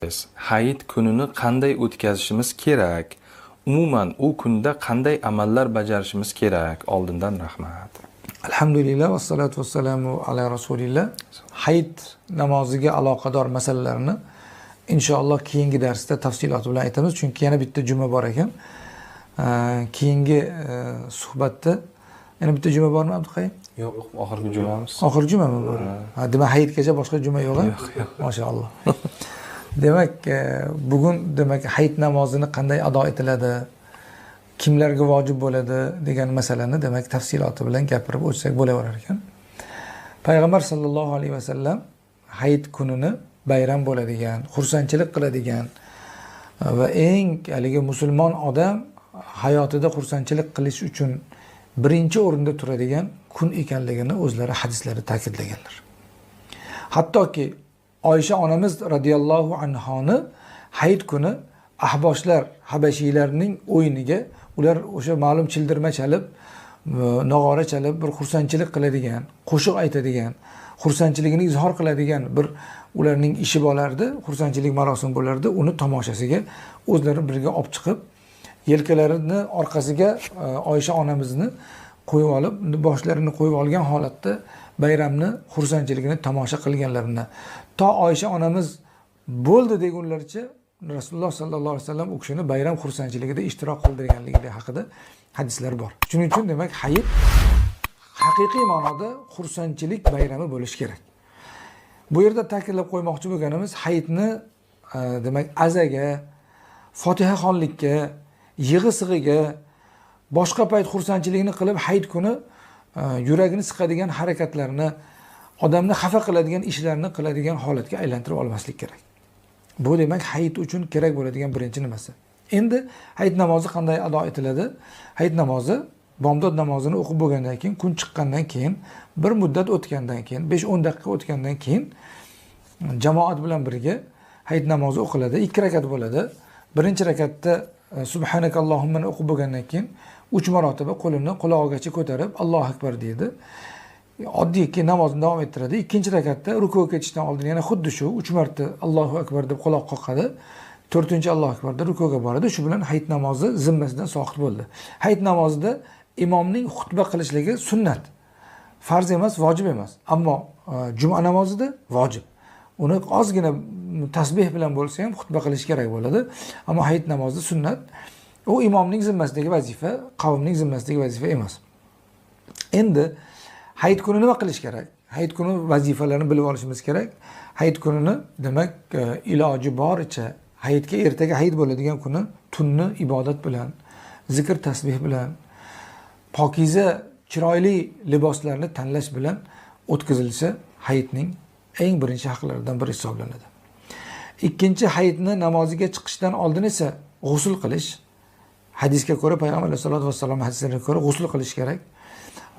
Hayit kunini qanday o'tkazishimiz kerak? Umuman u kunda qanday amallar bajarishimiz kerak? Oldindan rahmat. Alhamdulillah va salatu vassalamu ala rasulillah. Hayit namoziga aloqador masalalarni inshaalloh keyingi darsda tafsilot bilan aytamiz, chunki yana bitta juma bor ekan. Keyingi suhbatda yana bitta juma bormi Abduqayim? Yo'q, oxirgi jumamiz. Oxirgi jumami bor. Demak hayitgacha boshqa juma yo'q-a? Yo'q. Mashaalloh. Demak, bugun demak hayit namozini qanday ado etiladi? Kimlarga vojib bo'ladi degan masalani demak tafsiloti bilan gapirib o'tsak bo'laverar ekan. Payg'ambar sallallohu alayhi vasallam hayit kunini bayram bo'ladigan, xursandchilik qiladigan va eng haligi musulmon odam hayotida xursandchilik qilish uchun birinchi o'rinda turadigan kun ekanligini o'zlari hadislarda ta'kidlaganlar. Hattoki Oysha onamiz radhiyallohu anhoni hayit kuni ahboshlar, habashiylarning o'yiniga ular o'sha ma'lum childirma chalib, nog'ora chalib bir xursandchilik qiladigan, qo'shiq aytadigan, xursandchiligini izhor qiladigan bir ularning ishi bo'lardi, xursandchilik marosimi bo'lardi. Uni tomoshasiga o'zlari birga olib chiqib, yelkalarini orqasiga Oysha onamizni qo'yib olib, boshlarini qo'yib olgan holatda bayramni xursandchiligini tomosha qilganlarini, to Oysha onamiz bo'ldi degunlaricha Rasululloh sallallohu alayhi vasallam u kishini bayram xursandchiligida ishtirok qildirganligi haqida hadislar bor. Shuning uchun demak hayit haqiqiy ma'noda xursandchilik bayrami bo'lishi kerak. Bu yerda ta'kidlab qo'ymoqchi bo'lganimiz hayitni demak azaga, fotihaxonlikka, yig'i-sig'iga, boshqa payt xursandchilikni qilib hayit kuni yuragini siqadigan harakatlarni, odamni xafa qiladigan ishlarni qiladigan holatga aylantirib olmaslik kerak. Bu demak hayit uchun kerak bo'ladigan birinchi nimasi. Endi hayit namozi qanday ado etiladi? Hayit namozi bomdod namozini o'qib bo'lgandan keyin, kun chiqqandan keyin, bir muddat o'tgandan keyin, 5-10 daqiqa o'tgandan keyin jamoat bilan birga hayit namozi o'qiladi. 2 rakat bo'ladi. Birinchi rakatda subhanakallohumma o'qib bo'lgandan keyin 3 marotaba qo'lini qulog'igacha ko'tarib Allohu akbar deydi. Oddiyki namozni davom ettiradi. Ikkinchi rakatda rukuga ketishdan oldin yana xuddi shu 3 marta Allohu akbar deb quloq qoqadi. 4-chi Allohu akbarda rukuga boradi. Shu bilan hayit namozi zimmasidan soqit bo'ldi. Hayit namozida imomning xutba qilishligi sunnat. Farz emas, vojib emas. Ammo juma namozida vojib. Uni ozgina tasbih bilan bo'lsa ham xutba qilish kerak bo'ladi. Ammo hayit namozida sunnat. U imomning zimmasidagi vazifa, qavmning zimmasidagi vazifa emas. Endi hayit kuni nima qilish kerak? Hayit kuni vazifalarini bilib olishimiz kerak. Hayit kunini demak iloji boricha hayitga ertaga hayit bo'ladigan kuni tunni ibodat bilan, zikr tasbih bilan, pokiza chiroyli liboslarni tanlash bilan o'tkazilsa hayitning eng birinchi haqlaridan biri hisoblanadi. Ikkinchi hayitni namoziga chiqishdan oldin esa g'usl qilish. Hadisga ko'ra Payg'ambar sollallohu alayhi vasallam hadislariga ko'ra g'usl qilish kerak.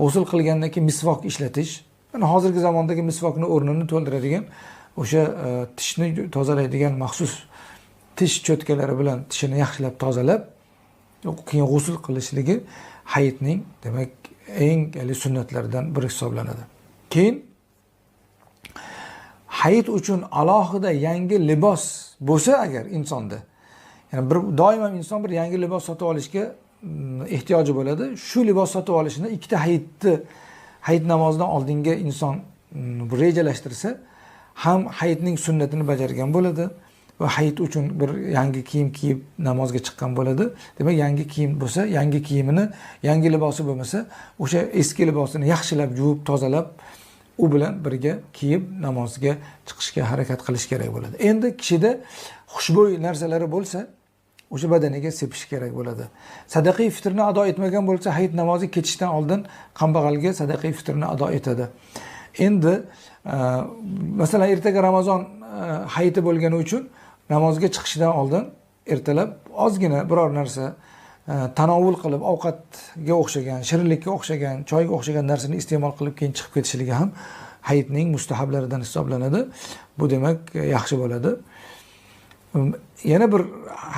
G'usl qilgandan keyin misvok ishlatish. Yani hozirgi zamondagi misvokning o'rnini to'ldiradigan o'sha tishni tozalaydigan maxsus tish cho'tkalari bilan tishini yaxshilab tozalab, keyin g'usl qilishligi hayitning demak eng sunnatlaridan biri hisoblanadi. Keyin hayit uchun alohida yangi libos bo'lsa agar insonda, ya'ni doimo inson bir yangi libos sotib olishga ehtiyoji bo'ladi. Shu libos sotib olishini ikkita hayit namozidan oldinga inson rejalashtirsa, ham hayitning sunnatini bajargan bo'ladi va hayit uchun bir yangi kiyim kiyib namozga chiqqan bo'ladi. Demak, yangi kiyim bo'lsa, yangi kiyimini, yangi libosi bo'lmasa, o'sha eski libosini yaxshilab yuvib, tozalab, u bilan birga kiyib namozga chiqishga harakat qilish kerak bo'ladi. Endi kishida xushbo'y narsalari bo'lsa, o'sha badaniga sepish kerak bo'ladi. Sadaqa fitrni ado etmagan bo'lsa, hayit namozi ketishdan oldin kambag'alga sadaqa fitrni ado etadi. Endi masalan ertaga Ramazon hayiti bo'lgani uchun namozga chiqishdan oldin ertalab ozgina biror narsa tanovul qilib, ovqatga o'xshagan, shirinlikka o'xshagan, choyga o'xshagan narsani iste'mol qilib keyin chiqib ketishligi ham hayitning mustahablaridan hisoblanadi. Bu demak yaxshi bo'ladi. Yana bir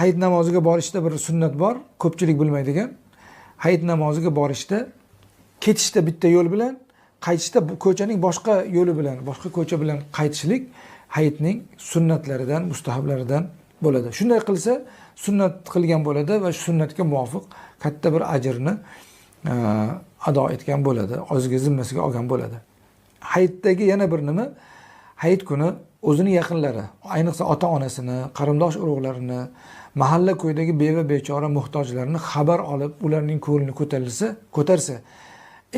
hayit namoziga borishda bir sunnat bor, ko'pchilik bilmaydigan. Hayit namoziga borishda ketishda bitta yo'l bilan, qaytishda ko'chaning boshqa yo'li bilan, boshqa ko'cha bilan qaytishlik hayitning sunnatlaridan, mustahablaridan bo'ladi. Shunday qilsa, sunnat qilgan bo'ladi va shu sunnatga muvofiq katta bir ajrni ado etgan bo'ladi, o'ziga zimmasiga olgan bo'ladi. Hayitdagi yana bir nima, hayit kuni o'zini yaqinlari, ayniqsa ota-onasini, qarindosh urug'larini, mahalla ko'ydagi beva bechora muhtojlarni xabar olib, ularning ko'nglini ko'tarsa,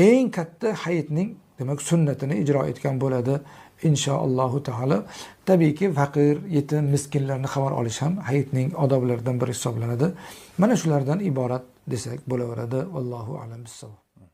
eng katta hayitning demak sunnatini ijro etgan bo'ladi inshaallohu taolo. Tabiiyki faqir, yetim, miskinlarni xabar olish ham hayitning odoblaridan biri hisoblanadi. Mana shulardan iborat desak bo'laveradi. Vallohu a'lam bissavob.